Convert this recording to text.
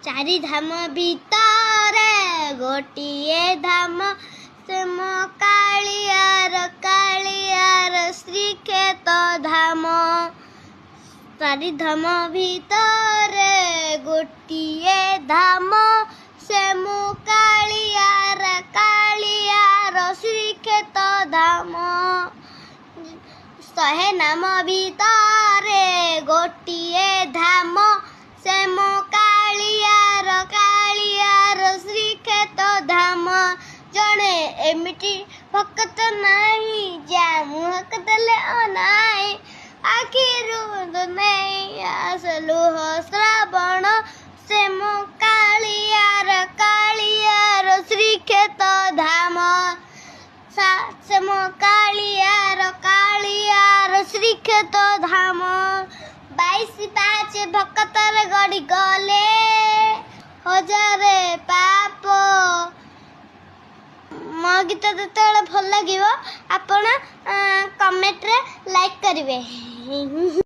चारि धाम भितरे गोटिए धाम से मो कालियार श्रीक्षेत्र धाम। चारि धाम भितरे गोटिए धाम से मो कालियार श्रीक्षेत्र धाम। 100 नाम भितरे गोटिए धाम से मो कालियार श्रीक्षेत्र धाम। जड़े एमिटी भक्त नहीं जा मुहक देले अनाई आखिरु नहीं आसलुह श्रावण से मो कालियार श्रीक्षेत्र धाम। से मो कालियार श्रीक्षेत्र धाम। 22-5 भक्तर गड़ी गले 1000 पाप। मो गीत जो भल लगे आपण कमेंट रे लाइक करेंगे।